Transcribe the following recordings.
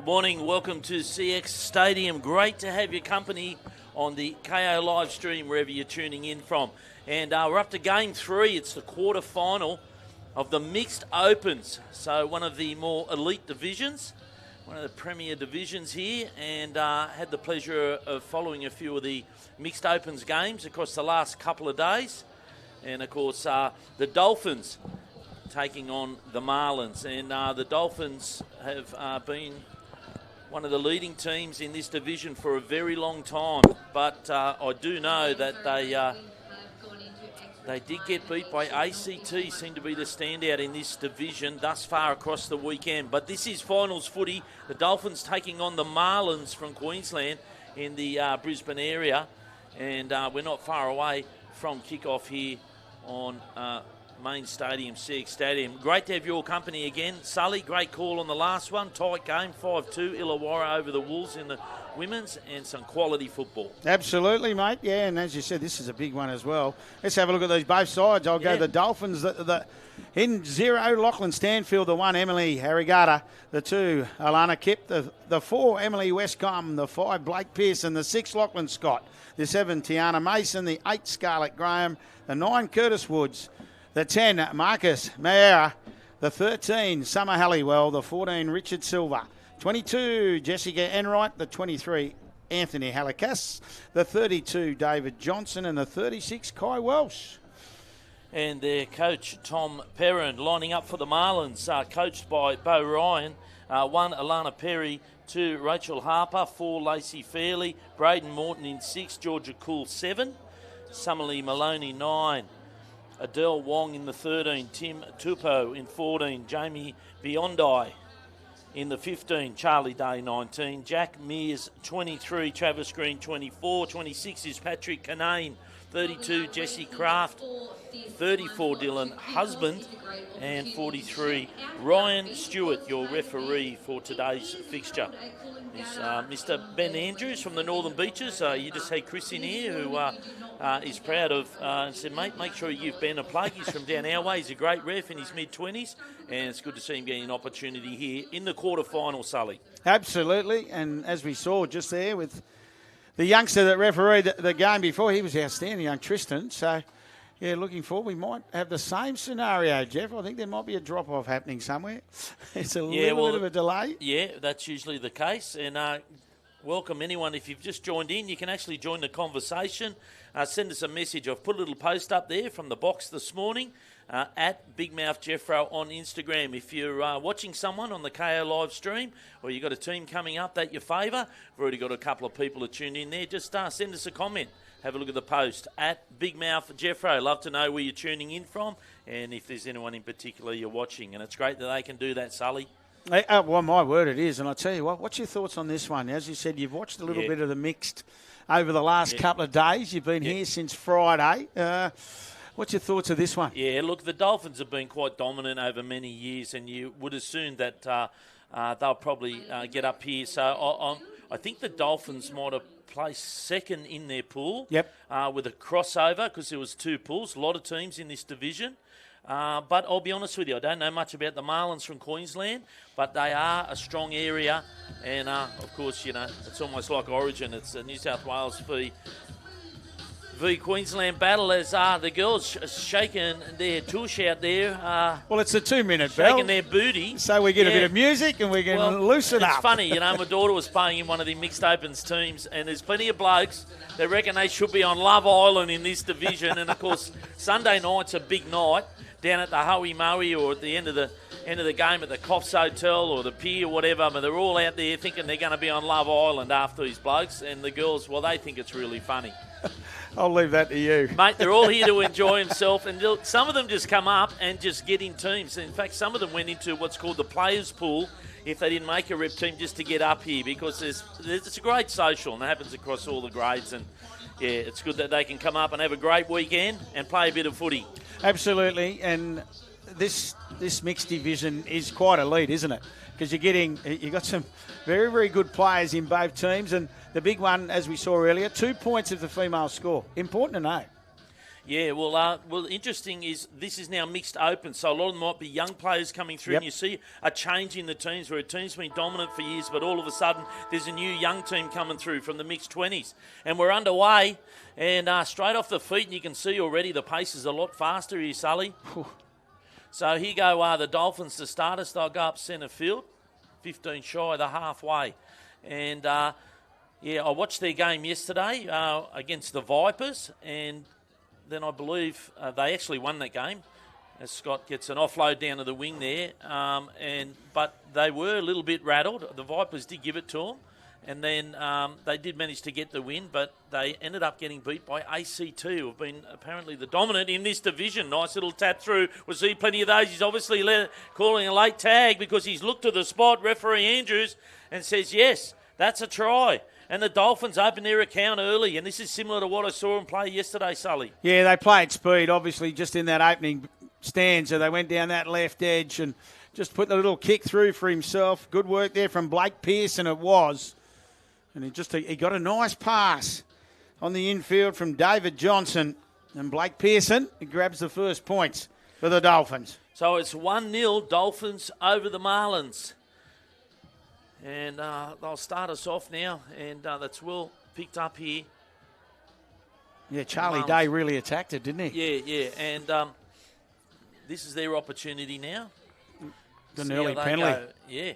Good morning. Welcome to C.ex Stadium. Great to have your company on the KO live stream wherever you're tuning in from. And we're up to game 3. It's the quarter final of the Mixed Opens. So one of the more elite divisions, one of the premier divisions here, and had the pleasure of following a few of the Mixed Opens games across the last couple of days. And of course, the Dolphins taking on the Marlins. And the Dolphins have been one of the leading teams in this division for a very long time. But I do know that they did get beat by ACT, seem to be the standout in this division thus far across the weekend. But this is finals footy. The Dolphins taking on the Marlins from Queensland in the Brisbane area. And we're not far away from kickoff here on main stadium, C.ex Stadium. Great to have your company again. Sully, great call on the last one. Tight game, 5-2. Illawarra over the Wolves in the women's, and some quality football. Absolutely, mate. Yeah, and as you said, this is a big one as well. Let's have a look at these both sides. I'll go the Dolphins. In 0, Lachlan Stanfield. The 1, Emily Harrigata. The 2, Alana Kipp. The 4, Emily Westcombe. The 5, Blake Pearson. The 6, Lachlan Scott. The 7, Tiana Mason. The 8, Scarlett Graham. The 9, Curtis Woods. The 10, Marcus Mayera. The 13, Summer Halliwell. The 14, Richard Silva. 22, Jessica Enright. The 23, Anthony Halikas. The 32, David Johnson. And the 36, Kai Welsh. And their coach, Tom Perrin, lining up for the Marlins, coached by Bo Ryan. 1, Alana Perry. 2, Rachel Harper. 4, Lacey Fairley. Braden Morton in 6, Georgia Cool 7. Summerlee Maloney 9. Adele Wong in the 13, Tim Tupou in 14, Jamie Biondi in the 15, Charlie Day 19, Jack Mears 23, Travis Green 24, 26 is Patrick Canane, 32 Jesse Kraft, 34 Dylan Husband, and 43 Ryan Stewart, your referee for today's fixture. Is Mr. Ben Andrews from the Northern Beaches. You just had Chris in here who is proud of and said, mate, make sure you give Ben a plug. He's from down our way. He's a great ref in his mid-20s, and it's good to see him getting an opportunity here in the quarter-final, Sully. Absolutely, and as we saw just there with the youngster that refereed the game before, he was outstanding, young Tristan. So, yeah, looking forward, we might have the same scenario, Jeff. I think there might be a drop-off happening somewhere. It's a little bit of a delay. Yeah, that's usually the case. And welcome anyone. If you've just joined in, you can actually join the conversation. Send us a message. I've put a little post up there from the box this morning at Big Mouth Jeffro on Instagram. If you're watching someone on the KO live stream, or you've got a team coming up that you favour, we've already got a couple of people that tuned in there, just send us a comment. Have a look at the post at Big Mouth Jeffro. Love to know where you're tuning in from and if there's anyone in particular you're watching. And it's great that they can do that, Sully. Well, my word, it is. And I tell you what, what's your thoughts on this one? As you said, you've watched a little bit of the mixed over the last couple of days. You've been here since Friday. What's your thoughts of this one? Yeah, look, the Dolphins have been quite dominant over many years, and you would assume that they'll probably get up here. So I think the Dolphins might have placed second in their pool with a crossover because there was 2 pools, a lot of teams in this division. But I'll be honest with you, I don't know much about the Marlins from Queensland, but they are a strong area. And, of course, you know, it's almost like Origin. It's a New South Wales v Queensland battle as the girls shaking their tush out there. Well, it's a 2-minute bell. Shaking their booty. So we get a bit of music and we can loosen up. It's funny, you know, my daughter was playing in one of the Mixed Opens teams, and there's plenty of blokes that reckon they should be on Love Island in this division. And, of course, Sunday night's a big night down at the Hoey Moey or at the end of the game at the Coffs Hotel or the pier or whatever, but they're all out there thinking they're going to be on Love Island after these blokes, and the girls, well, they think it's really funny. I'll leave that to you. Mate, they're all here to enjoy themselves, and some of them just come up and just get in teams. In fact, some of them went into what's called the players' pool if they didn't make a rep team just to get up here, because it's a great social, and it happens across all the grades, and yeah, it's good that they can come up and have a great weekend and play a bit of footy. Absolutely, and this mixed division is quite elite, isn't it? Because you've got some very, very good players in both teams, and the big one, as we saw earlier, 2 points of the female score. Important to know. Yeah, well, interesting is this is now mixed open, so a lot of them might be young players coming through, and you see a change in the teams where a team's been dominant for years, but all of a sudden there's a new young team coming through from the mixed 20s. And we're underway, and straight off the feet, and you can see already the pace is a lot faster here, Sully. So here go the Dolphins to start us. They'll go up centre field, 15 shy of the halfway. And, I watched their game yesterday against the Vipers, and then I believe they actually won that game as Scott gets an offload down to the wing there. But they were a little bit rattled. The Vipers did give it to them, and then they did manage to get the win, but they ended up getting beat by ACT, who have been apparently the dominant in this division. Nice little tap through. We'll see plenty of those. He's obviously calling a late tag because he's looked to the spot, referee Andrews, and says, yes, that's a try. And the Dolphins opened their account early, and this is similar to what I saw them play yesterday, Sully. Yeah, they played speed, obviously, just in that opening stanza. They went down that left edge and just put the little kick through for himself. Good work there from Blake Pearson, it was. And he got a nice pass on the infield from David Johnson. And Blake Pearson grabs the first points for the Dolphins. So it's 1-0 Dolphins over the Marlins. And they'll start us off now, and that's well picked up here. Yeah, Charlie Day really attacked it, didn't he? Yeah, and this is their opportunity now. An early penalty. Yeah,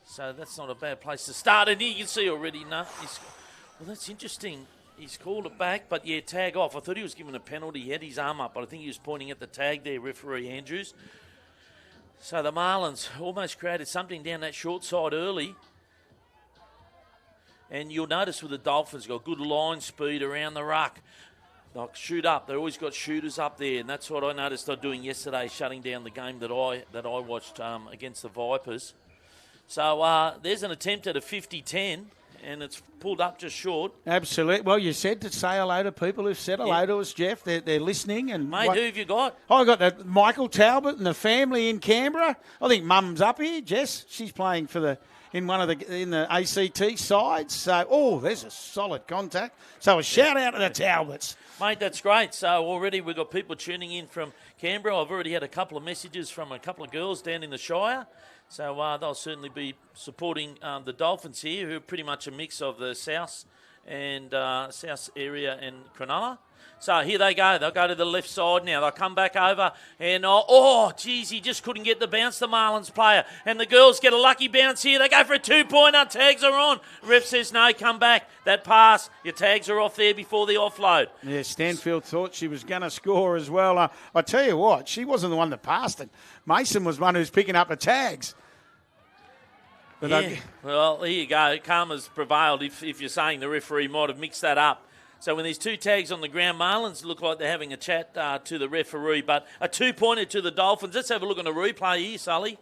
so that's not a bad place to start. And here you can see already, well, that's interesting. He's called it back, but yeah, tag off. I thought he was given a penalty. He had his arm up, but I think he was pointing at the tag there, referee Andrews. So the Marlins almost created something down that short side early. And you'll notice with the Dolphins, got good line speed around the ruck. They'll shoot up. They've always got shooters up there, and that's what I noticed they're doing yesterday, shutting down the game that I watched against the Vipers. So there's an attempt at a 50-10, and it's pulled up just short. Absolutely. Well, you said to say hello to people who've said hello to us, Jeff. They're listening. And mate, who have you got? I got Michael Talbot and the family in Canberra. I think Mum's up here, Jess. She's playing for in the ACT side. So, there's a solid contact. So a shout out to the Talbots. Mate, that's great. So already we've got people tuning in from Canberra. I've already had a couple of messages from a couple of girls down in the Shire. So they'll certainly be supporting the Dolphins here, who are pretty much a mix of the South and South area and Cronulla. So here they go. They'll go to the left side now. They'll come back over. And, he just couldn't get the bounce, the Marlins player. And the girls get a lucky bounce here. They go for a 2-pointer. Tags are on. Ref says, no, come back. That pass, your tags are off there before the offload. Yeah, Stanfield thought she was going to score as well. I tell you what, she wasn't the one that passed it. Mason was one who's picking up the tags. But well, here you go. Karma's prevailed if you're saying the referee might have mixed that up. So when there's two tags on the ground, Marlins look like they're having a chat to the referee. But a 2-pointer to the Dolphins. Let's have a look at a replay here, Sully.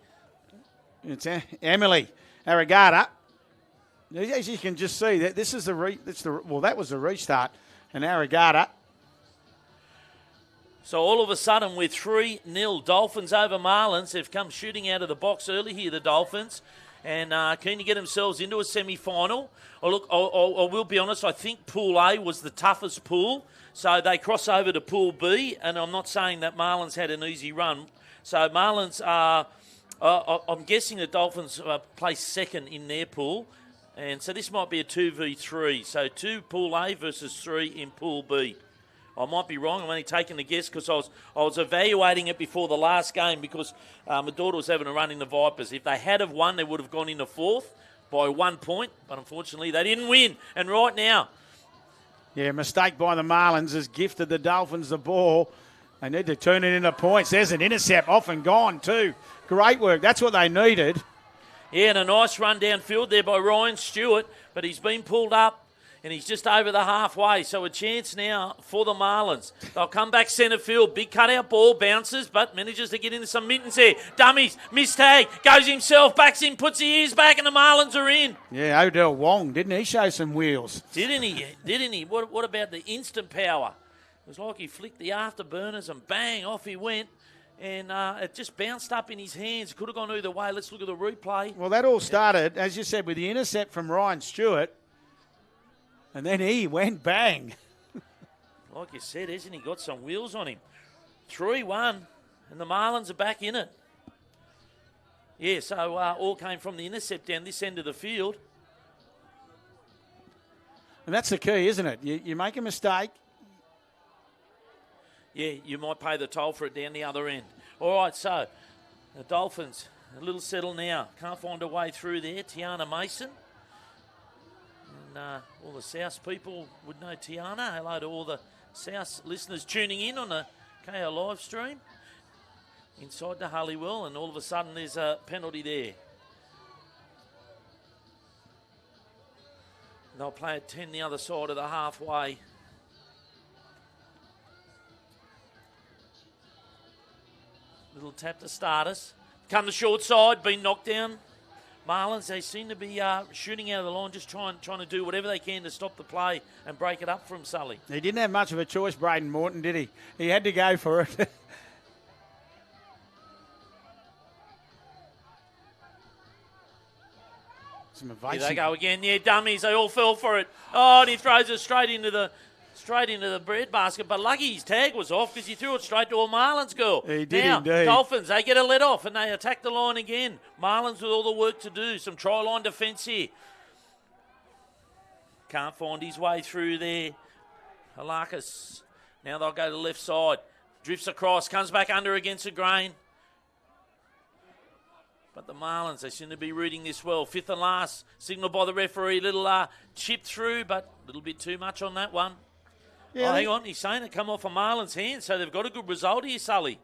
It's Emily Arigata. As you can just see, that this is that was the restart. And Arigata. So all of a sudden, we're 3-0 Dolphins over Marlins. They've come shooting out of the box early here, the Dolphins. And keen to get themselves into a semi-final. I will be honest, I think Pool A was the toughest pool. So they cross over to Pool B, and I'm not saying that Marlins had an easy run. So Marlins I'm guessing the Dolphins placed second in their pool. And so this might be a 2v3. So 2 Pool A versus 3 in Pool B. I might be wrong. I'm only taking a guess because I was evaluating it before the last game because my daughter was having a run in the Vipers. If they had have won, they would have gone into 4th by 1 point. But unfortunately, they didn't win. And right now... Yeah, mistake by the Marlins has gifted the Dolphins the ball. They need to turn it into points. There's an intercept off and gone too. Great work. That's what they needed. Yeah, and a nice run downfield there by Ryan Stewart. But he's been pulled up. And he's just over the halfway, so a chance now for the Marlins. They'll come back centre field. Big cutout ball, bounces, but manages to get into some mittens here. Dummies, mistag, goes himself, backs in, puts the ears back, and the Marlins are in. Yeah, Odell Wong, didn't he show some wheels? Didn't he? What about the instant power? It was like he flicked the afterburners and bang, off he went. And it just bounced up in his hands. Could have gone either way. Let's look at the replay. Well, that all started, as you said, with the intercept from Ryan Stewart. And then he went bang. like you said, hasn't he got some wheels on him? 3-1, and the Marlins are back in it. Yeah, so all came from the intercept down this end of the field. And that's the key, isn't it? You make a mistake. Yeah, you might pay the toll for it down the other end. All right, so the Dolphins, a little settle now. Can't find a way through there. Tiana Mason. And all the South people would know Tiana. Hello to all the South listeners tuning in on the KO live stream. Inside the Halliwell, and all of a sudden there's a penalty there. They'll play at 10 the other side of the halfway. Little tap to start us. Come the short side, been knocked down. Marlins, they seem to be shooting out of the line, just trying to do whatever they can to stop the play and break it up from Sully. He didn't have much of a choice, Braden Morton, did he? He had to go for it. Here they go again. Yeah, dummies. They all fell for it. Oh, and he throws it straight into the breadbasket. But lucky his tag was off because he threw it straight to a Marlins girl. He did now, indeed. Dolphins, they get a let off and they attack the line again. Marlins with all the work to do. Some try line defence here. Can't find his way through there. Halakis. Now they'll go to the left side. Drifts across. Comes back under against the grain. But the Marlins, they seem to be reading this well. Fifth and last, signalled by the referee. Little chip through, but a little bit too much on that one. Yeah, hang on. He's saying it come off a Marlins hand, so they've got a good result here, Sully.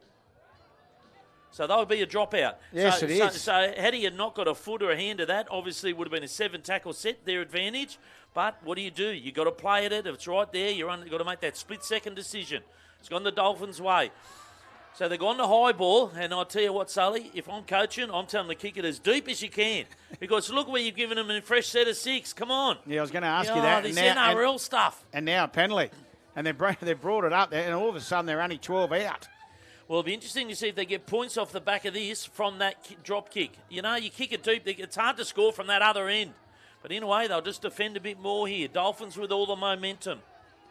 So that would be a dropout. Yes, it is. So had he not got a foot or a hand to that, obviously it would have been a 7-tackle set, their advantage. But what do? You've got to play at it. If it's right there, you've got to make that split-second decision. It's gone the Dolphins' way. So they've gone to high ball, and I'll tell you what, Sully, if I'm coaching, I'm telling them to kick it as deep as you can. Because look where you've given them a fresh set of 6. Come on. Yeah, I was going to ask you that. This NRL stuff. And now a penalty. And they've brought it up there, and all of a sudden they're only 12 out. Well, it'll be interesting to see if they get points off the back of this from that drop kick. You kick it deep, it's hard to score from that other end. But in a way, they'll just defend a bit more here. Dolphins with all the momentum.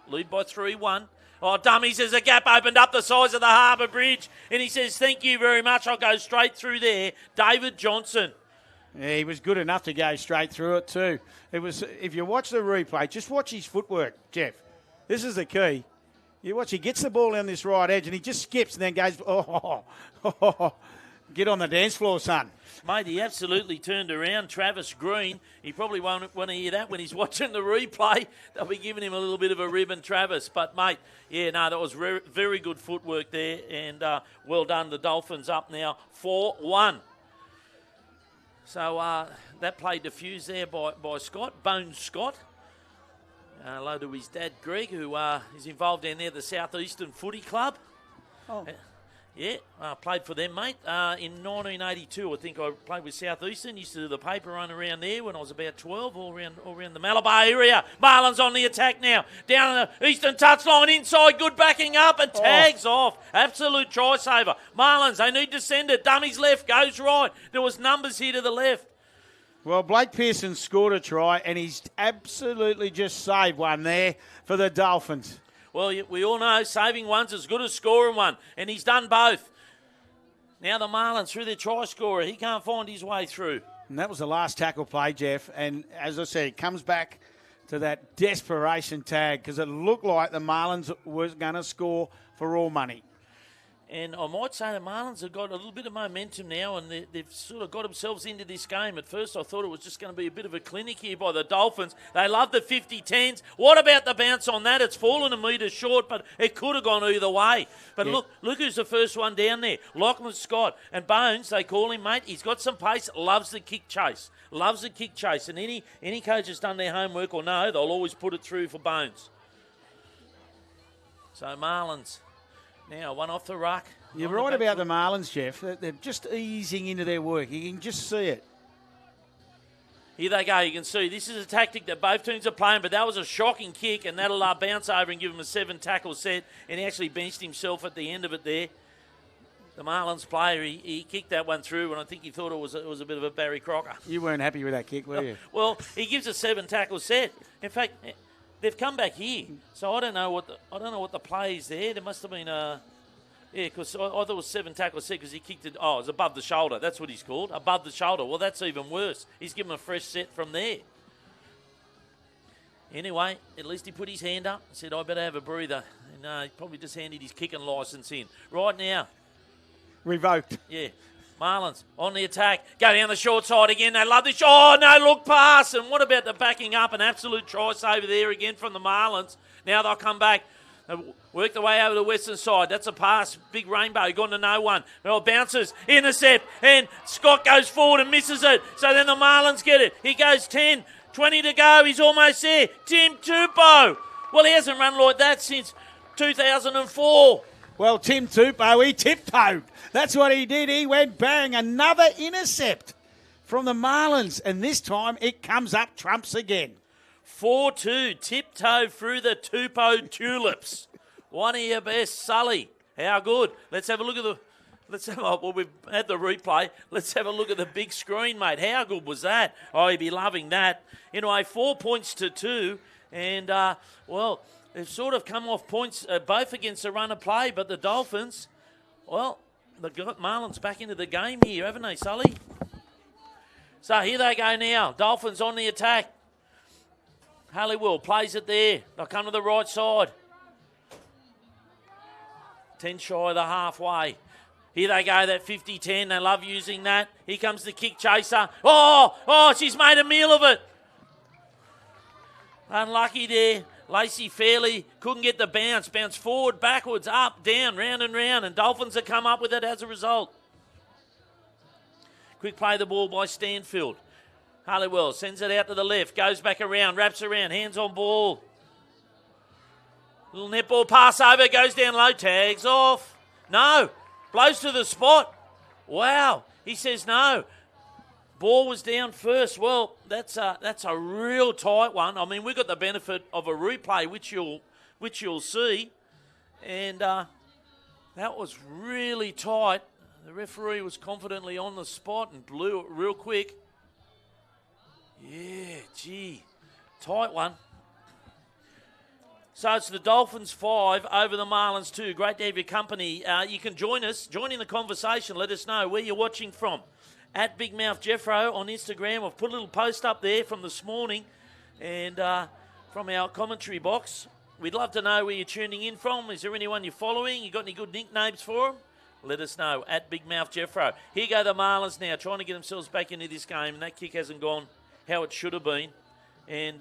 Lead by 3-1. Oh, dummies, there's a gap opened up the size of the Harbour Bridge. And he says, thank you very much. I'll go straight through there. David Johnson. Yeah, he was good enough to go straight through it too. It was. If you watch the replay, just watch his footwork, Jeff. This is the key. You watch, he gets the ball down this right edge and he just skips and then goes, get on the dance floor, son. Mate, he absolutely turned around. Travis Green, he probably won't want to hear that when he's watching the replay. They'll be giving him a little bit of a ribbon, Travis. But, mate, that was very good footwork there. And well done. The Dolphins up now 4-1. So that play diffused there by Scott, Bones Scott. Hello to his dad, Greg, who is involved down there at the South Eastern Footy Club. Oh. Played for them, mate. In 1982, I think I played with South Eastern. Used to do the paper run around there when I was about 12, all around the Malabar area. Marlins on the attack now. Down on the eastern touchline, inside, good backing up, and tags off. Absolute try saver. Marlins, they need to send it. Dummies left, goes right. There was numbers here to the left. Well, Blake Pearson scored a try, and he's absolutely just saved one there for the Dolphins. Well, we all know saving one's as good as scoring one, and he's done both. Now the Marlins through their try scorer. He can't find his way through. And that was the last tackle play, Jeff. And as I said, it comes back to that desperation tag because it looked like the Marlins was going to score for all money. And I might say the Marlins have got a little bit of momentum now and they've sort of got themselves into this game. At first I thought it was just going to be a bit of a clinic here by the Dolphins. They love the 50-10s. What about the bounce on that? It's fallen a metre short, but it could have gone either way. But look who's the first one down there. Lachlan Scott. And Bones, they call him, mate. He's got some pace, loves the kick chase. Loves the kick chase. And any coach has done their homework or no, they'll always put it through for Bones. So Marlins. Now, one off the ruck. You're right about the Marlins, Jeff. They're just easing into their work. You can just see it. Here they go. You can see this is a tactic that both teams are playing, but that was a shocking kick, and that'll bounce over and give him a 7-tackle set, and he actually benched himself at the end of it there. The Marlins player, he kicked that one through, and I think he thought it was a bit of a Barry Crocker. You weren't happy with that kick, were you? Well, he gives a 7-tackle set. In fact, they've come back here. So I don't know what the play is there. There must have been a... Yeah, because I thought it was 7 tackles set because he kicked it. Oh, it was above the shoulder. That's what he's called, above the shoulder. Well, that's even worse. He's given a fresh set from there. Anyway, at least he put his hand up and said, I better have a breather. And he probably just handed his kicking licence in. Right now. Revoked. Yeah. Marlins on the attack. Go down the short side again. They love this. Oh, no, look pass. And what about the backing up? An absolute try saver there again from the Marlins. Now they'll come back. Work the way over the western side. That's a pass. Big rainbow. Gone to no one. Well, bounces. Intercept. And Scott goes forward and misses it. So then the Marlins get it. He goes 10, 20 to go. He's almost there. Tim Tupou. Well, he hasn't run like that since 2004. Well, Tim Tupou, he tiptoed. That's what he did. He went bang. Another intercept from the Marlins. And this time it comes up trumps again. 4-2, tiptoe through the Tupou tulips. One of your best, Sully. How good. Let's have a look at the... Well, we've had the replay. Let's have a look at the big screen, mate. How good was that? Oh, you'd be loving that. Anyway, 4 points to 2. And, well, they've sort of come off points, both against the run of play. But the Dolphins, well, they've got Marlins back into the game here, haven't they, Sully? So here they go now. Dolphins on the attack. Halliwell plays it there. They'll come to the right side. 10 shy of the halfway. Here they go, that 50-10. They love using that. Here comes the kick chaser. Oh, she's made a meal of it. Unlucky there. Lacey Fairley couldn't get the bounce. Bounce forward, backwards, up, down, round and round. And Dolphins have come up with it as a result. Quick play the ball by Stanfield. Halliwell sends it out to the left, goes back around, wraps around, hands on ball. Little netball pass over, goes down low, tags off. No, blows to the spot. Wow, he says no. Ball was down first. Well, that's a real tight one. I mean, we got the benefit of a replay, which you'll see, and that was really tight. The referee was confidently on the spot and blew it real quick. Yeah, gee, tight one. So it's the Dolphins 5 over the Marlins 2. Great to have your company. You can join in the conversation. Let us know where you're watching from. At Big Mouth Jeffro on Instagram. I've put a little post up there from this morning and from our commentary box. We'd love to know where you're tuning in from. Is there anyone you're following? You got any good nicknames for them? Let us know. At Big Mouth Jeffro. Here go the Marlins now, trying to get themselves back into this game, and that kick hasn't gone how it should have been. And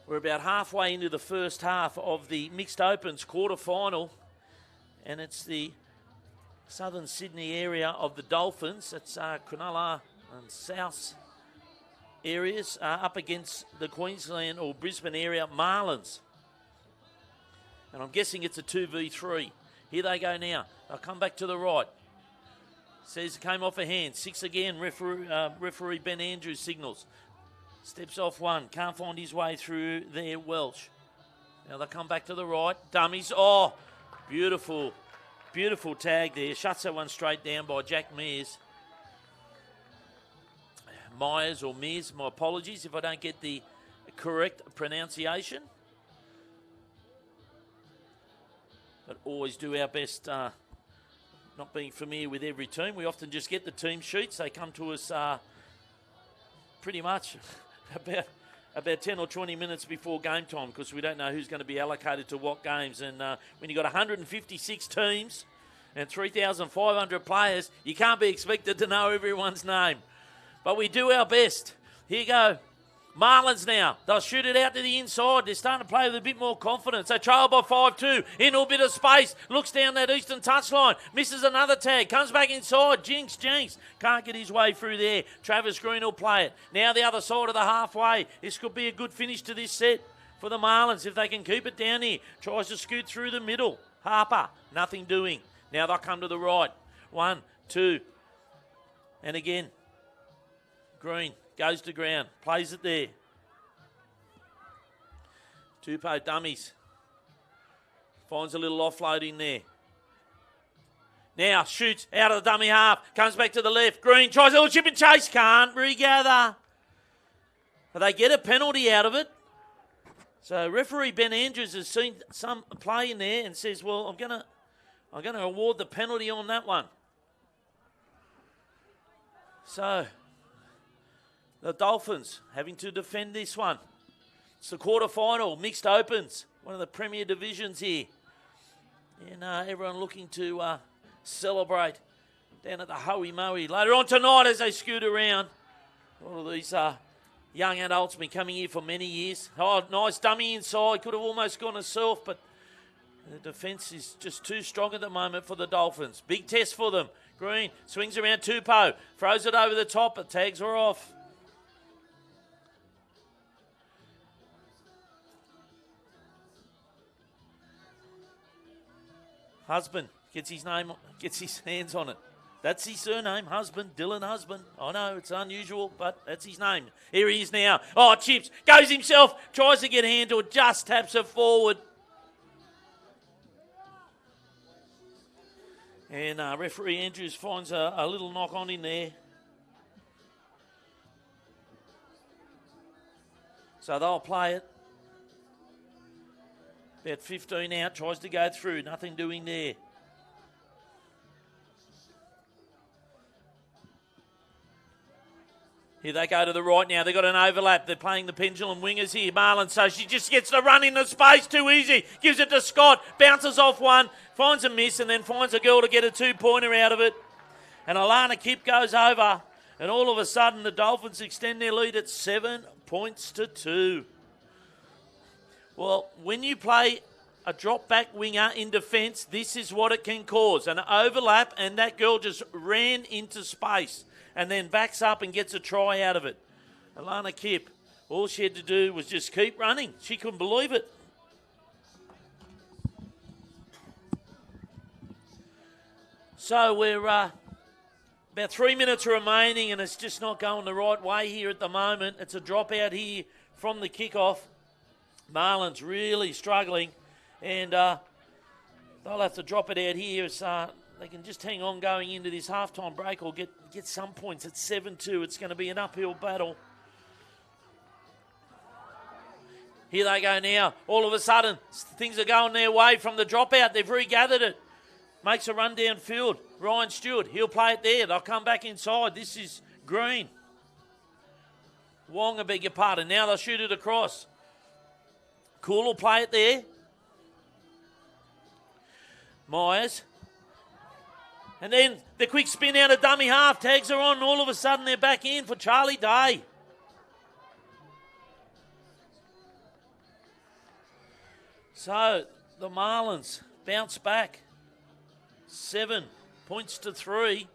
we're about halfway into the first half of the Mixed Opens quarter-final. And it's the southern Sydney area of the Dolphins. It's Cronulla and South areas up against the Queensland or Brisbane area Marlins. And I'm guessing it's a 2v3. Here they go now. They'll come back to the right. Says it came off a hand. 6 again. Referee Ben Andrews signals. Steps off one. Can't find his way through there, Welsh. Now they'll come back to the right. Dummies. Oh, beautiful. Beautiful tag there. Shuts that one straight down by Jack Mears. Myers or Mears. My apologies if I don't get the correct pronunciation. But always do our best... not being familiar with every team. We often just get the team sheets. They come to us pretty much about 10 or 20 minutes before game time because we don't know who's going to be allocated to what games. And when you've got 156 teams and 3,500 players, you can't be expected to know everyone's name. But we do our best. Here you go. Marlins now. They'll shoot it out to the inside. They're starting to play with a bit more confidence. They trail by 5-2. Into a bit of space. Looks down that eastern touchline. Misses another tag. Comes back inside. Jinx. Can't get his way through there. Travis Green will play it. Now the other side of the halfway. This could be a good finish to this set for the Marlins if they can keep it down here. Tries to scoot through the middle. Harper. Nothing doing. Now they'll come to the right. 1, 2. And again. Green. Goes to ground. Plays it there. Tupou dummies. Finds a little offload in there. Now shoots out of the dummy half. Comes back to the left. Green tries a little chip and chase. Can't regather. They get a penalty out of it. So referee Ben Andrews has seen some play in there and says, well, I'm gonna award the penalty on that one. So the Dolphins having to defend this one. It's the quarterfinal, mixed opens, one of the premier divisions here. And everyone looking to celebrate down at the Hoey Moey later on tonight as they scoot around. All of these young adults been coming here for many years. Oh, nice dummy inside. Could have almost gone herself, but the defence is just too strong at the moment for the Dolphins. Big test for them. Green swings around Tupou. Throws it over the top. The tags are off. Husband gets his hands on it. That's his surname, Husband, Dylan Husband. I know, it's unusual, but that's his name. Here he is now. Oh, Chips goes himself, tries to get a handle, just taps it forward. And referee Andrews finds a little knock on in there. So they'll play it. About 15 out, tries to go through, nothing doing there. Here they go to the right now. They've got an overlap. They're playing the pendulum wingers here. Marlins, so she just gets the run into space too easy. Gives it to Scott. Bounces off one. Finds a miss and then finds a girl to get a two-pointer out of it. And Alana Kipp goes over. And all of a sudden, the Dolphins extend their lead at 7 points to 2. Well, when you play a drop-back winger in defence, this is what it can cause. An overlap, and that girl just ran into space and then backs up and gets a try out of it. Alana Kipp, all she had to do was just keep running. She couldn't believe it. So we're about 3 minutes remaining, and it's just not going the right way here at the moment. It's a dropout here from the kickoff. Marlins really struggling, and they'll have to drop it out here as they can just hang on going into this halftime break or get some points at 7-2. It's going to be an uphill battle. Here they go now. All of a sudden, things are going their way from the dropout. They've regathered it. Makes a run downfield. Ryan Stewart, he'll play it there. They'll come back inside. This is Green. Wong, I beg your pardon. Now they'll shoot it across. Cool will play it there. Myers. And then the quick spin out of dummy half. Tags are on. All of a sudden they're back in for Charlie Day. So the Marlins bounce back. 7 points to 3.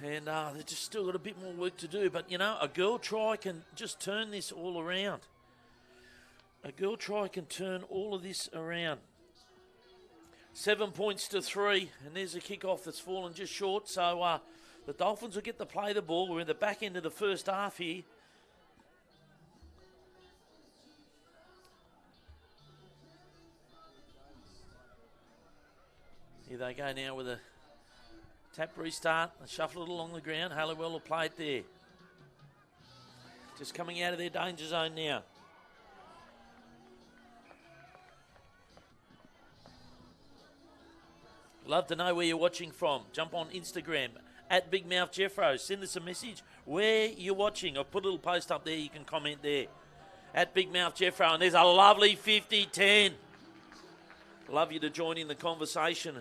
And they've just still got a bit more work to do. But, you know, a girl try can just turn this all around. A girl try can turn all of this around. 7 points to 3. And there's a kickoff that's fallen just short. So the Dolphins will get to play the ball. We're in the back end of the first half here. Here they go now with a tap restart. They shuffle it along the ground. Halliwell will play it there. Just coming out of their danger zone now. Love to know where you're watching from. Jump on Instagram at Big Mouth Jeffro. Send us a message where you're watching. I've put a little post up there. You can comment there. At Big Mouth Jeffro. And there's a lovely 50-10. Love you to join in the conversation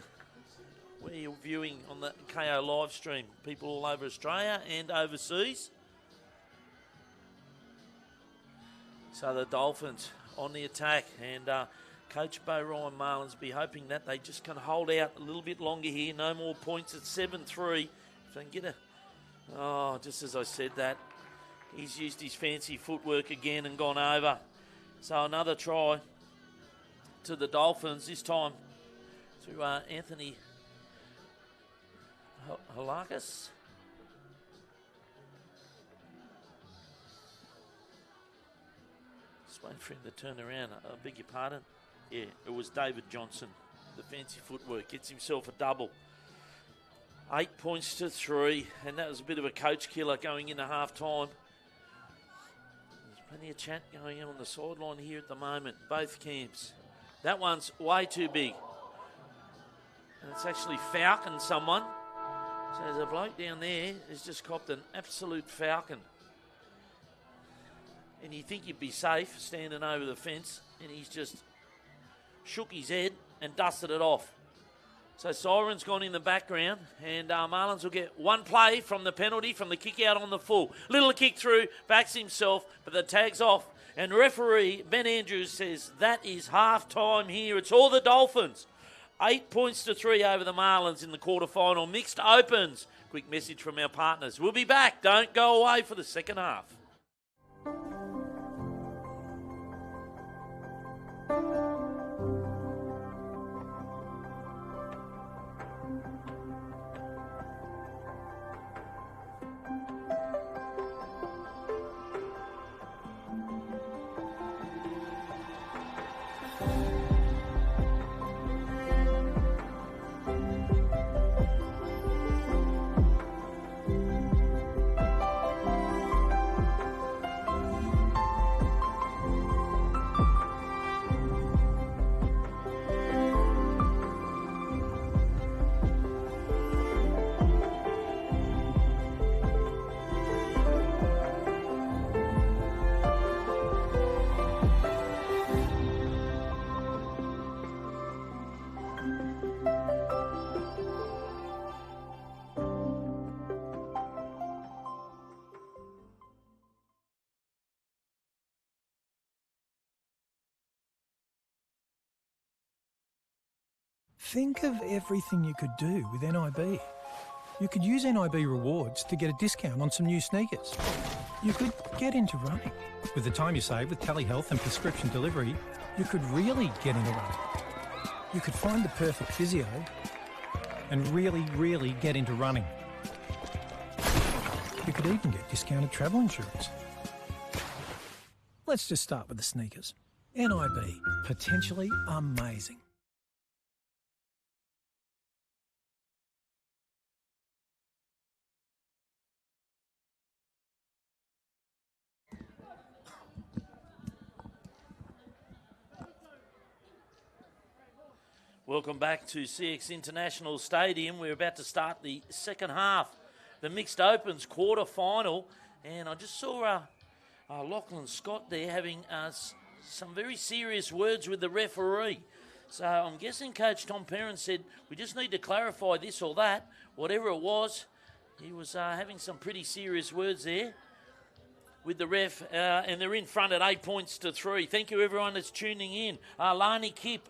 where you're viewing on the KO live stream. People all over Australia and overseas. So the Dolphins on the attack, and Coach Bo Ryan Marlins be hoping that they just can hold out a little bit longer here. No more points at 7-3. If they can get a... Oh, just as I said that, he's used his fancy footwork again and gone over. So another try to the Dolphins, this time through Anthony Halakis. Just waiting for him to turn around. I beg your pardon. Yeah, it was David Johnson. The fancy footwork gets himself a double. 8 points to 3, and that was a bit of a coach killer going into half-time. There's plenty of chat going on the sideline here at the moment, both camps. That one's way too big. And it's actually falconed someone. So there's a bloke down there who's just copped an absolute falcon. And you think you'd be safe standing over the fence, and he's just shook his head and dusted it off. So siren's gone in the background, and Marlins will get one play from the penalty, from the kick out on the full. Little kick through, backs himself, but the tag's off. And referee Ben Andrews says that is half-time here. It's all the Dolphins. 8 points to 3 over the Marlins in the quarterfinal. Mixed opens. Quick message from our partners. We'll be back. Don't go away for the second half. Think of everything you could do with NIB. You could use NIB rewards to get a discount on some new sneakers. You could get into running. With the time you save with telehealth and prescription delivery, you could really get into running. You could find the perfect physio and really get into running. You could even get discounted travel insurance. Let's just start with the sneakers. NIB, potentially amazing. Welcome back to C.ex International Stadium. We're about to start the second half, the mixed opens quarter-final. And I just saw Lachlan Scott there having some very serious words with the referee. So I'm guessing Coach Tom Perrin said, we just need to clarify this or that. Whatever it was, he was having some pretty serious words there with the ref. And they're in front at 8 points to 3. Thank you, everyone that's tuning in. Lani Kip.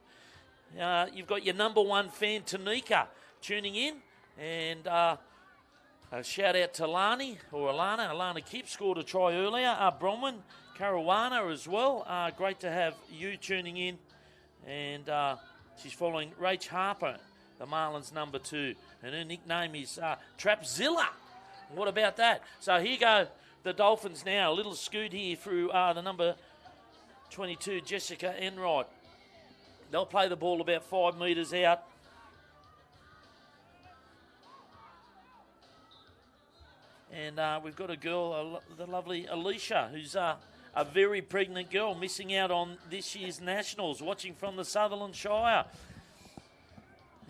You've got your number one fan, Tanika, tuning in. And a shout out to Lani, or Alana. Alana Kip scored a try earlier. Bronwyn, Caruana as well. Great to have you tuning in. And she's following Rach Harper, the Marlins number 2. And her nickname is Trapzilla. What about that? So here go the Dolphins now. A little scoot here through the number 22, Jessica Enright. They'll play the ball about 5 metres out. And we've got a girl, the lovely Alicia, who's a very pregnant girl, missing out on this year's Nationals, watching from the Sutherland Shire.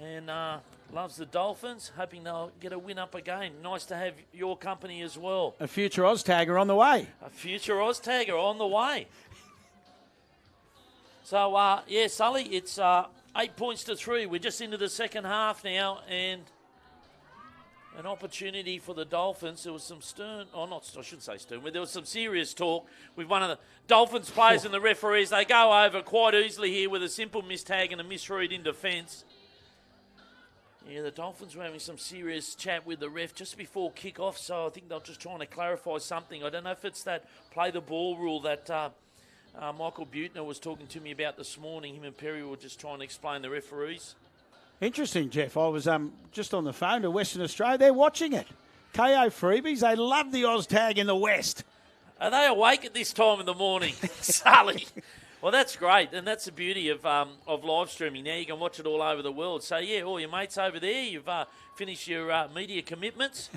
And loves the Dolphins, hoping they'll get a win up again. Nice to have your company as well. A future Oztagger on the way. A future Oztagger on the way. So, Sully, it's 8 points to 3. We're just into the second half now, and an opportunity for the Dolphins. There was some I shouldn't say stern, but there was some serious talk with one of the Dolphins players and the referees. They go over quite easily here with a simple mistag and a misread in defence. Yeah, the Dolphins were having some serious chat with the ref just before kick-off, so I think they're just trying to clarify something. I don't know if it's that play the ball rule that Michael Butner was talking to me about this morning. Him and Perry were just trying to explain the referees. Interesting, Jeff. I was just on the phone to Western Australia. They're watching it. KO freebies. They love the Oztag in the West. Are they awake at this time in the morning, Sully? Well, that's great, and that's the beauty of live streaming. Now you can watch it all over the world. So, yeah, all your mates over there, you've finished your media commitments,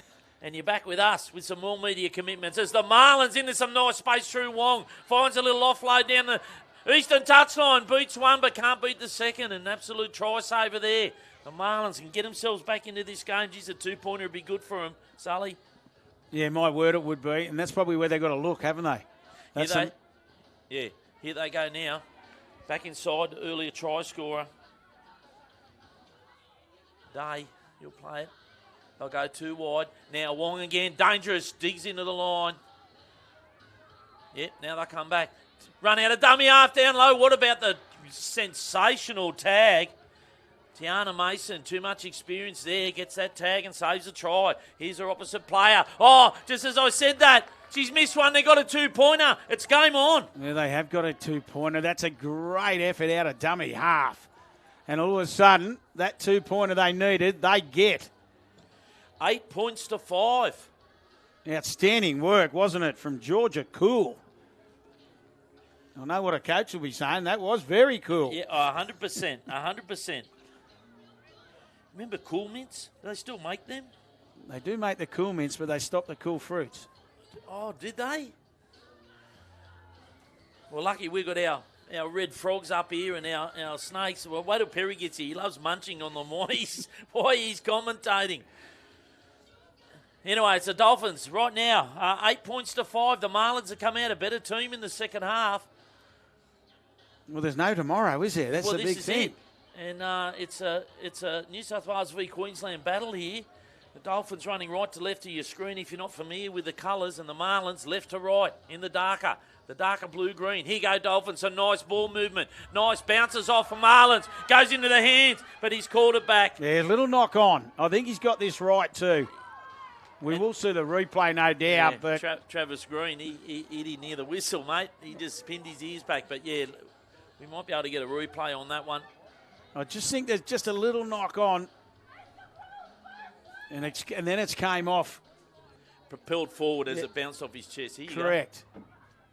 and you're back with us with some more media commitments. As the Marlins into some nice space through Wong, finds a little offload down the eastern touchline, beats one but can't beat the second. An absolute try-saver there. The Marlins can get themselves back into this game. Geez, a two-pointer would be good for them. Sully? Yeah, my word it would be, and that's probably where they've got to look, haven't they? Here they go now. Back inside, the earlier try scorer. Day, he'll play it. They'll go too wide. Now Wong again, dangerous, digs into the line. Yep, now they'll come back. Run out of dummy half down low. What about the sensational tag? Tiana Mason, too much experience there, gets that tag and saves a try. Here's her opposite player. Oh, just as I said that, she's missed one. They got a two-pointer. It's game on. Yeah, they have got a two-pointer. That's a great effort out of dummy half. And all of a sudden, that two-pointer they needed, they get. 8 points to 5. Outstanding work, wasn't it, from Georgia Cool? I know what a coach will be saying. That was very cool. Yeah, 100%. 100%. Remember Cool Mints? Do they still make them? They do make the Cool Mints, but they stopped the Cool Fruits. Oh, did they? Well, lucky we got our red frogs up here and our snakes. Well, wait till Perry gets here. He loves munching on them while he's commentating. Anyway, it's the Dolphins right now. 8 points to 5. The Marlins have come out a better team in the second half. Well, there's no tomorrow, is there? That's the big thing. It. And it's a New South Wales v Queensland battle here. The Dolphins running right to left of your screen if you're not familiar with the colours, and the Marlins left to right in the darker blue-green. Here go Dolphins, a nice ball movement. Nice bounces off for Marlins. Goes into the hands, but he's called it back. Yeah, little knock on. I think he's got this right too. We will see the replay, no doubt. Yeah, but Travis Green, he didn't hear the whistle, mate. He just pinned his ears back. But, yeah, we might be able to get a replay on that one. I just think there's just a little knock on. And then it's came off. Propelled forward as it bounced off his chest. Here Correct.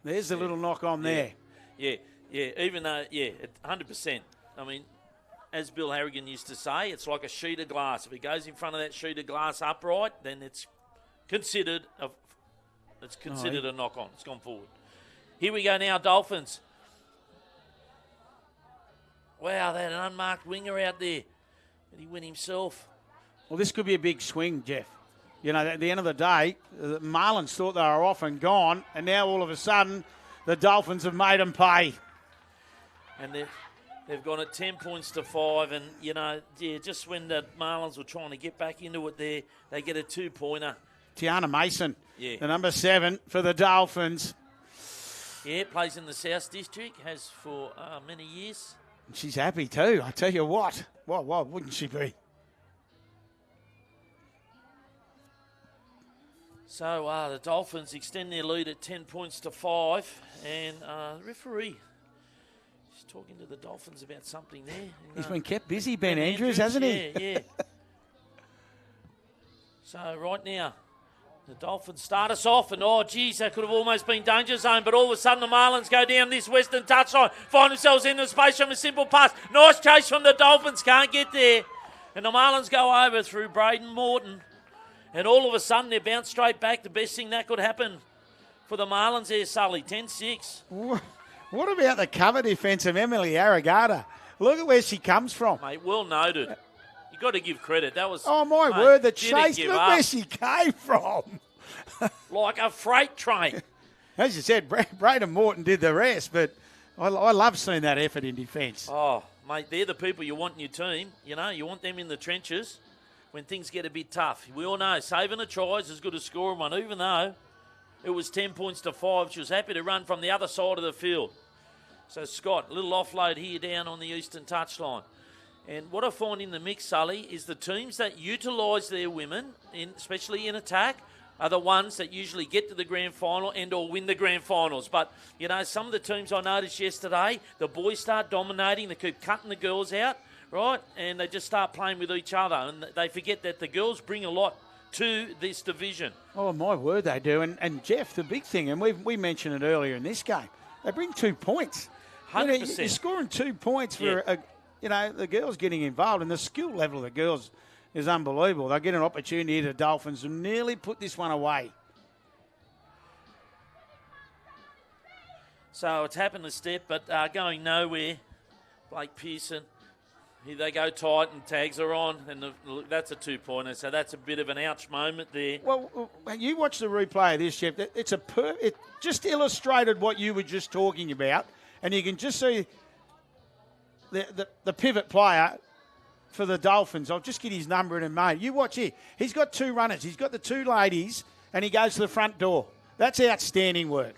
There's the little knock on there. Yeah. Even though, 100%. I mean, as Bill Harrigan used to say, it's like a sheet of glass. If he goes in front of that sheet of glass upright, then it's considered a knock on. It's gone forward. Here we go now, Dolphins. Wow, they had an unmarked winger out there. But he went himself. Well, this could be a big swing, Jeff. You know, at the end of the day, the Marlins thought they were off and gone, and now all of a sudden, the Dolphins have made them pay. And they've gone at 10 points to 5, and, just when the Marlins were trying to get back into it there, they get a two-pointer. Tiana Mason, the number 7 for the Dolphins. Yeah, plays in the South District, has for many years. She's happy too, I tell you what. Why wouldn't she be? So the Dolphins extend their lead at 10 points to 5, and the referee is talking to the Dolphins about something there. He's been kept busy, Ben Andrews, hasn't he? Yeah. So right now, the Dolphins start us off, and that could have almost been danger zone, but all of a sudden the Marlins go down this western touchline, find themselves in the space from a simple pass. Nice chase from the Dolphins, can't get there. And the Marlins go over through Braden Morton, and all of a sudden they bounce straight back. The best thing that could happen for the Marlins there, Sully, 10-6. What about the cover defence of Emily Aragata? Look at where she comes from. Mate, well noted. You've got to give credit. That was... Oh, my word, the chase. Look where she came from. Like a freight train. As you said, Braden Morton did the rest, but I love seeing that effort in defence. Oh, mate, they're the people you want in your team. You want them in the trenches when things get a bit tough. We all know saving a try is as good as scoring one, even though it was 10 points to 5. She was happy to run from the other side of the field. So, Scott, a little offload here down on the eastern touchline. And what I find in the mix, Sully, is the teams that utilise their women, especially in attack, are the ones that usually get to the grand final and or win the grand finals. But, some of the teams I noticed yesterday, the boys start dominating. They keep cutting the girls out, right? And they just start playing with each other. And they forget that the girls bring a lot to this division. Oh, my word, they do. And Jeff, the big thing, and we mentioned it earlier in this game, they bring 2 points. 100%. You're scoring 2 points for, the girls getting involved, and the skill level of the girls is unbelievable. They get an opportunity here, the Dolphins, to nearly put this one away. So it's happened a step, but going nowhere. Blake Pearson, here they go tight, and tags are on, and that's a 2-pointer. So that's a bit of an ouch moment there. Well, you watch the replay of this, Jeff. It just illustrated what you were just talking about, and you can just see the pivot player for the Dolphins. I'll just get his number and mate. You watch here. He's got 2 runners. He's got the 2 ladies, and he goes to the front door. That's outstanding work.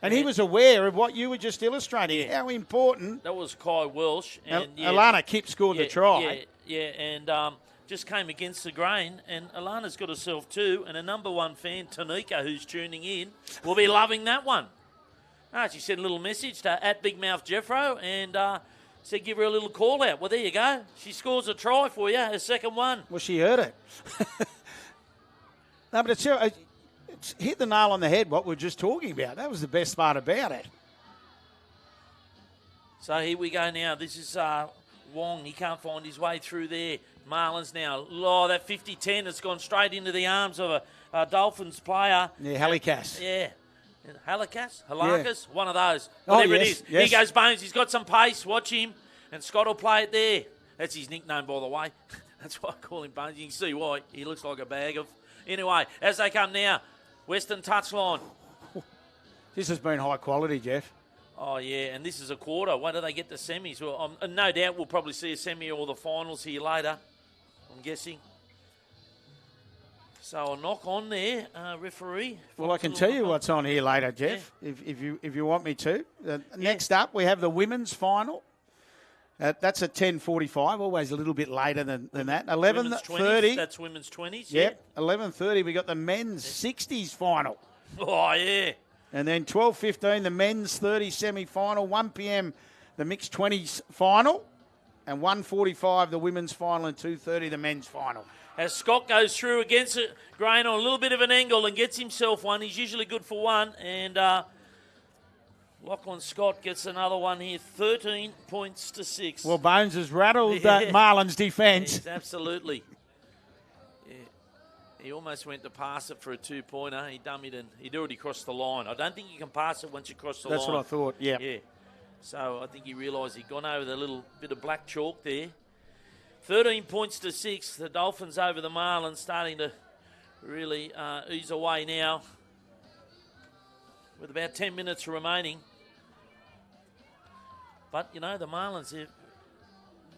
And he was aware of what you were just illustrating, how important. That was Kai Welsh. And Alana Kipp scored the try. And just came against the grain. And Alana's got herself 2. And a number 1 fan, Tanika, who's tuning in, will be loving that one. She sent a little message to @BigMouthJeffro and said give her a little call out. Well, there you go. She scores a try for you, her second one. Well, she heard it. No, but it's hit the nail on the head what we're just talking about. That was the best part about it. So here we go now. This is Wong. He can't find his way through there. Marlins now. Oh, that 50-10 has gone straight into the arms of a Dolphins player. Yeah, Halikas. Yeah. Halakas? One of those. Oh, Whatever yes, it is. yes. Here goes Bones. He's got some pace. Watch him. And Scott will play it there. That's his nickname, by the way. That's why I call him Bones. You can see why. He looks like a bag of... Anyway, as they come now, Western touchline. This has been high quality, Jeff. Oh, yeah, and this is a quarter. When do they get the semis? Well, no doubt we'll probably see a semi or the finals here later, I'm guessing. So a knock on there, referee. Well, I can tell you what's on here later, Jeff, if you want me to. Next up, we have the women's final. That's at 10:45, always a little bit later than that. 11:30. That's women's 20s. Yep, 11:30. We got the men's 60s final. Oh yeah. And then 12:15, the men's 30 semi-final. 1 p.m, the mixed 20s final, and 1:45, the women's final, and 2:30, the men's final. As Scott goes through against it, Grain on a little bit of an angle and gets himself one. He's usually good for one, and Lachlan Scott gets another one here, 13 points to 6. Well, Bones has rattled Marlins' defence. Yes, absolutely. Yeah. He almost went to pass it for a 2-pointer. He dummied and he'd already crossed the line. I don't think you can pass it once you cross the line. That's what I thought, yeah. Yeah. So I think he realised he'd gone over the little bit of black chalk there. 13 points to 6. The Dolphins over the Marlins, starting to really ease away now with about 10 minutes remaining. But, the Marlins,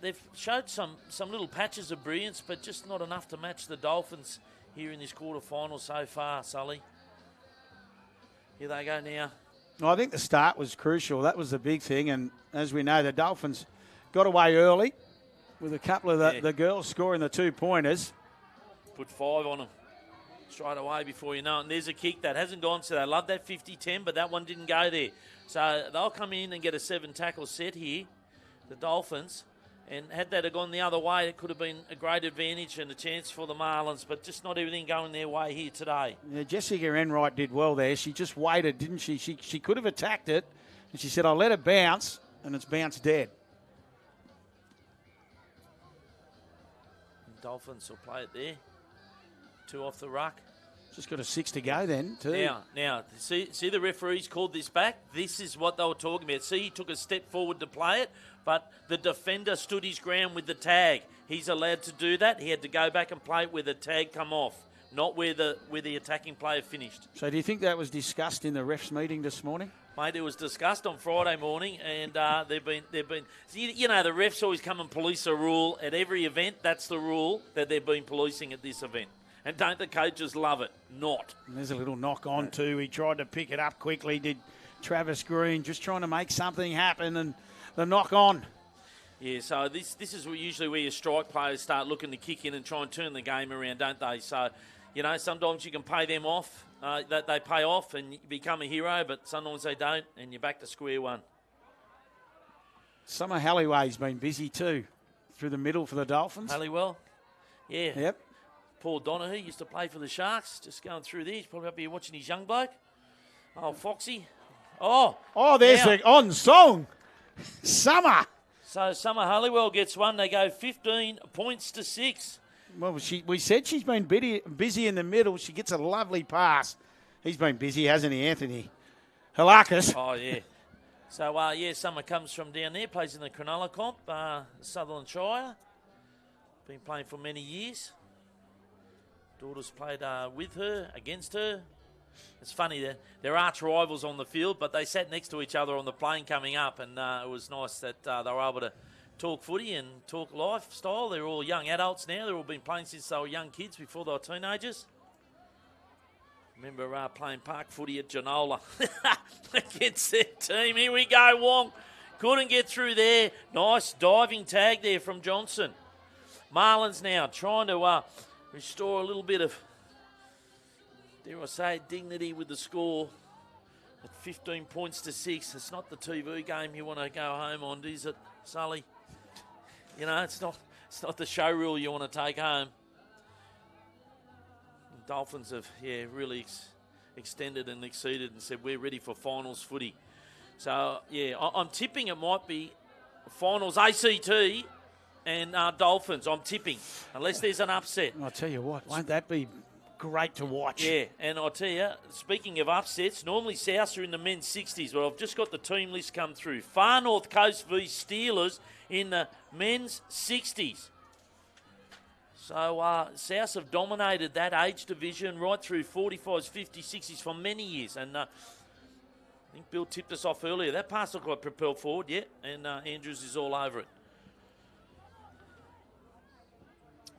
they've showed some little patches of brilliance, but just not enough to match the Dolphins here in this quarterfinal so far, Sully. Here they go now. Well, I think the start was crucial. That was the big thing. And as we know, the Dolphins got away early with a couple of the girls scoring the 2-pointers. Put 5 on them straight away before you know it. And there's a kick that hasn't gone, so they love that 50-10, but that one didn't go there. So they'll come in and get a 7-tackle set here, the Dolphins. And had that have gone the other way, it could have been a great advantage and a chance for the Marlins, but just not everything going their way here today. Yeah, Jessica Enright did well there. She just waited, didn't she? She could have attacked it, and she said, I'll let it bounce, and it's bounced dead. And Dolphins will play it there. 2 off the ruck. Just got a 6 to go then, too. Now, see the referees called this back? This is what they were talking about. See, he took a step forward to play it, but the defender stood his ground with the tag. He's allowed to do that. He had to go back and play it where the tag come off, not where the attacking player finished. So do you think that was discussed in the refs meeting this morning? Mate, it was discussed on Friday morning, and they've been. The refs always come and police a rule at every event. That's the rule that they've been policing at this event. And don't the coaches love it? Not. And there's a little knock on too. He tried to pick it up quickly, did Travis Green, just trying to make something happen, and the knock on. Yeah, so this is usually where your strike players start looking to kick in and try and turn the game around, don't they? So, sometimes you can pay them off, that they pay off and you become a hero, but sometimes they don't, and you're back to square one. Summer Halliway's been busy too, through the middle for the Dolphins. Halliwell? Yeah. Yep. Paul Donaghy used to play for the Sharks, just going through there. He's probably up here watching his young bloke. Oh, Foxy. Oh, there's now. the on song. Summer. So Summer Halliwell gets one. They go 15 points to 6. Well, we said she's been busy in the middle. She gets a lovely pass. He's been busy, hasn't he, Anthony? Halakis. Oh, yeah. So, Summer comes from down there, plays in the Cronulla comp, Sutherland Shire. Been playing for many years. Daughter's played with her, against her. It's funny, they're arch rivals on the field, but they sat next to each other on the plane coming up, and it was nice that they were able to talk footy and talk lifestyle. They're all young adults now. They've all been playing since they were young kids before they were teenagers. Remember playing park footy at Genola against their team. Here we go, Wong. Couldn't get through there. Nice diving tag there from Johnson. Marlins now trying to restore a little bit of, dare I say, dignity with the score at 15 points to 6. It's not the TV game you want to go home on, is it, Sully? You know, it's not the show reel you want to take home. The Dolphins have, really extended and exceeded and said, we're ready for finals footy. So, I'm tipping it might be finals ACT and Dolphins. I'm tipping, unless there's an upset. I'll tell you what, won't that be great to watch? Yeah, and I'll tell you, speaking of upsets, normally Souths are in the men's 60s, but I've just got the team list come through. Far North Coast v Steelers in the men's 60s. So Souths have dominated that age division right through 45s, 50s, 60s for many years. And I think Bill tipped us off earlier. That pass looked like propelled forward, and Andrews is all over it.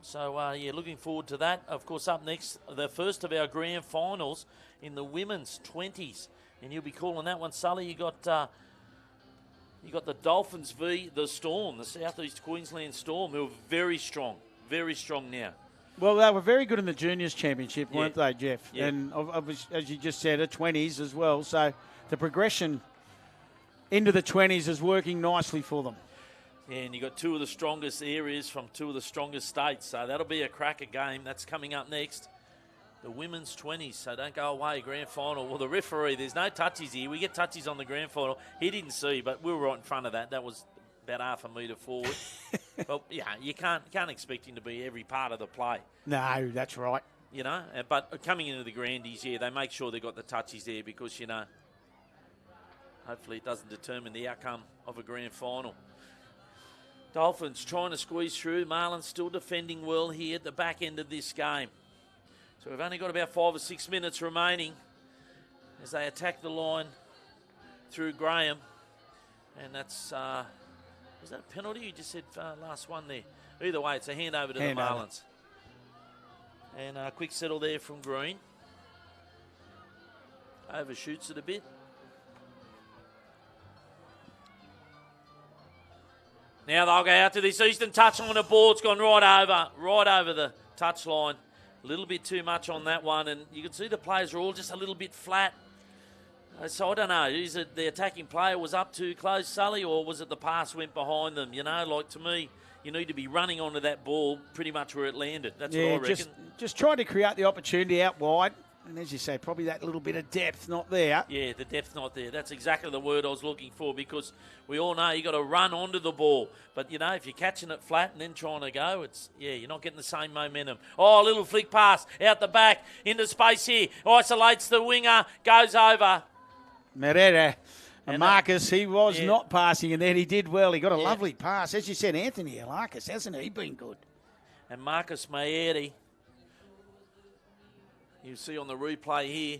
So, looking forward to that. Of course, up next, the first of our grand finals in the women's 20s. And you'll be calling that one, Sully. You got the Dolphins v the Storm, the South East Queensland Storm, who are very strong now. Well, they were very good in the Juniors Championship, weren't they, Jeff? Yeah. And as you just said, at 20s as well. So the progression into the 20s is working nicely for them. Yeah, and you got two of the strongest areas from two of the strongest states. So that'll be a cracker game. That's coming up next. The women's 20s, so don't go away, grand final. Well, the referee, there's no touchies here. We get touchies on the grand final. He didn't see, but we were right in front of that. That was about half a metre forward. Well, you can't expect him to be every part of the play. No, that's right. You know, but coming into the grandies, they make sure they've got the touchies there because, hopefully it doesn't determine the outcome of a grand final. Dolphins trying to squeeze through. Marlins still defending well here at the back end of this game. So we've only got about 5 or 6 minutes remaining as they attack the line through Graham. And that's, was that a penalty? You just said last one there. Either way, it's a handover to the Marlins. And a quick settle there from Green. Overshoots it a bit. Now they'll go out to this Eastern touch line. The ball's gone right over the touch line. A little bit too much on that one, and you can see the players are all just a little bit flat. So I don't know, is it the attacking player was up too close, Sully, or was it the pass went behind them? To me, you need to be running onto that ball pretty much where it landed. That's what I reckon. Just trying to create the opportunity out wide. And as you say, probably that little bit of depth not there. Yeah, the depth not there. That's exactly the word I was looking for because we all know you got to run onto the ball. But, if you're catching it flat and then trying to go, you're not getting the same momentum. Oh, a little flick pass out the back into space here. Isolates the winger, goes over. Merera. And Marcus, he was not passing, and then he did well. He got a lovely pass. As you said, Anthony Halakis, hasn't he been good? And Marcus Mayeri. You see on the replay here,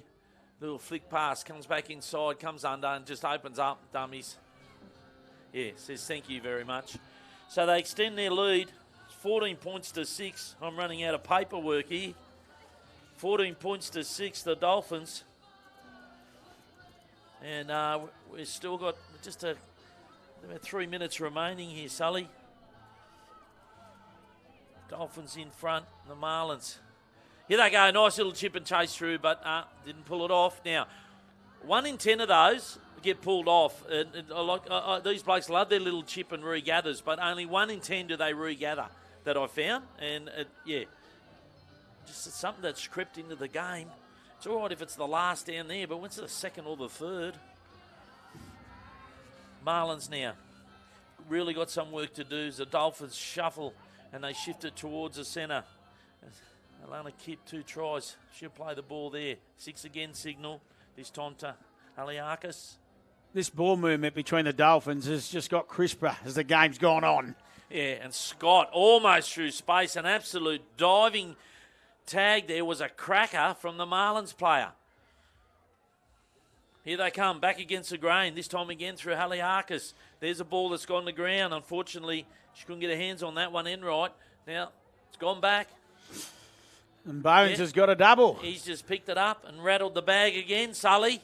little flick pass, comes back inside, comes under and just opens up, dummies. Yeah, says thank you very much. So they extend their lead, 14 points to 6. I'm running out of paperwork here. 14 points to 6, the Dolphins. And we've still got just about 3 minutes remaining here, Sully. Dolphins in front, the Marlins. Here they go, nice little chip and chase through, but didn't pull it off. Now, 1 in 10 of those get pulled off. These blokes love their little chip and regathers, but only 1 in 10 do they regather that I found. And, just something that's crept into the game. It's all right if it's the last down there, but once it's the second or the third, Marlins now really got some work to do as the Dolphins shuffle and they shift it towards the centre. Alana Kipp, 2 tries. She'll play the ball there. 6 again signal. This time to Aliakis. This ball movement between the Dolphins has just got crisper as the game's gone on. Yeah, and Scott almost through space. An absolute diving tag there was a cracker from the Marlins player. Here they come, back against the grain. This time again through Haliakis. There's a ball that's gone to ground. Unfortunately, she couldn't get her hands on that one in right. Now, it's gone back. And Bones has got a double. He's just picked it up and rattled the bag again, Sully.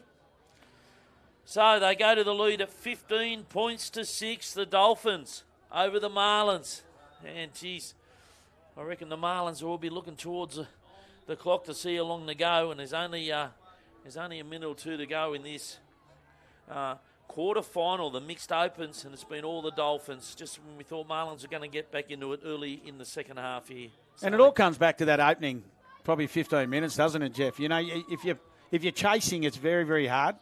So they go to the lead at 15 points to 6, the Dolphins over the Marlins. And, geez, I reckon the Marlins will be looking towards the clock to see how long to go, and there's only a minute or 2 to go in this quarter-final, the mixed opens, and it's been all the Dolphins, just when we thought Marlins were going to get back into it early in the second half here. And it all comes back to that opening, probably 15 minutes, doesn't it, Jeff? You know, if you're chasing, it's very, very hard.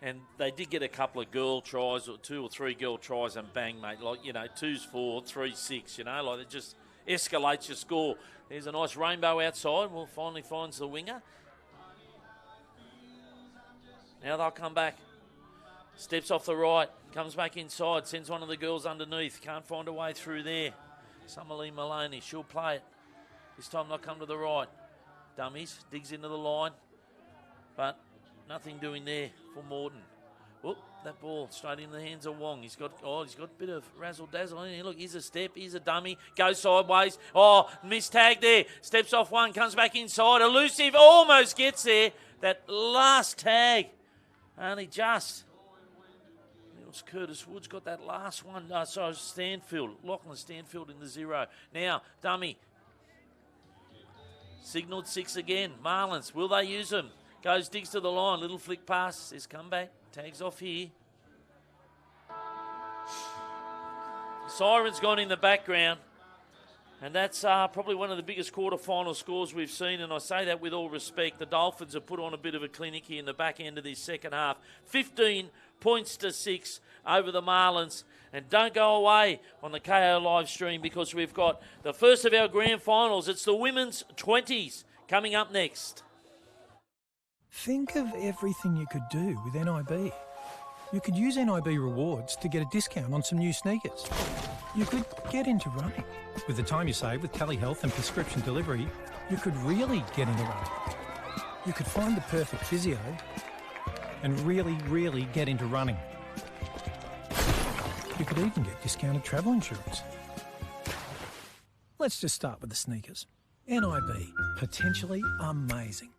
And they did get a couple of girl tries, or 2 or 3 girl tries, and bang, mate. Like, 2's 4, 3's 6, like it just escalates your score. There's a nice rainbow outside. Well, finally finds the winger. Now they'll come back. Steps off the right, comes back inside, sends one of the girls underneath. Can't find a way through there. Summerlee Maloney, she'll play it. This time they'll come to the right. Dummies, digs into the line, but nothing doing there for Morton. Whoop, that ball straight in the hands of Wong. He's got a bit of razzle-dazzle in here. Look, here's a step, here's a dummy. Goes sideways. Oh, missed tag there. Steps off one, comes back inside. Elusive, almost gets there. That last tag, only just. It was Curtis Woods got that last one. Stanfield. Lachlan Stanfield in the 0. Now, dummy. Signalled 6 again. Marlins, will they use them? Goes, digs to the line, little flick pass, says come back, tags off here. Siren's gone in the background, and that's probably one of the biggest quarter-final scores we've seen, and I say that with all respect. The Dolphins have put on a bit of a clinic here in the back end of this second half. 15 points to 6 over the Marlins. And don't go away on the KO live stream because we've got the first of our grand finals. It's the women's 20s coming up next. Think of everything you could do with NIB. You could use NIB rewards to get a discount on some new sneakers. You could get into running. With the time you save with telehealth and prescription delivery, you could really get into running. You could find the perfect physio and really, really get into running. You could even get discounted travel insurance. Let's just start with the sneakers. NIB, potentially amazing.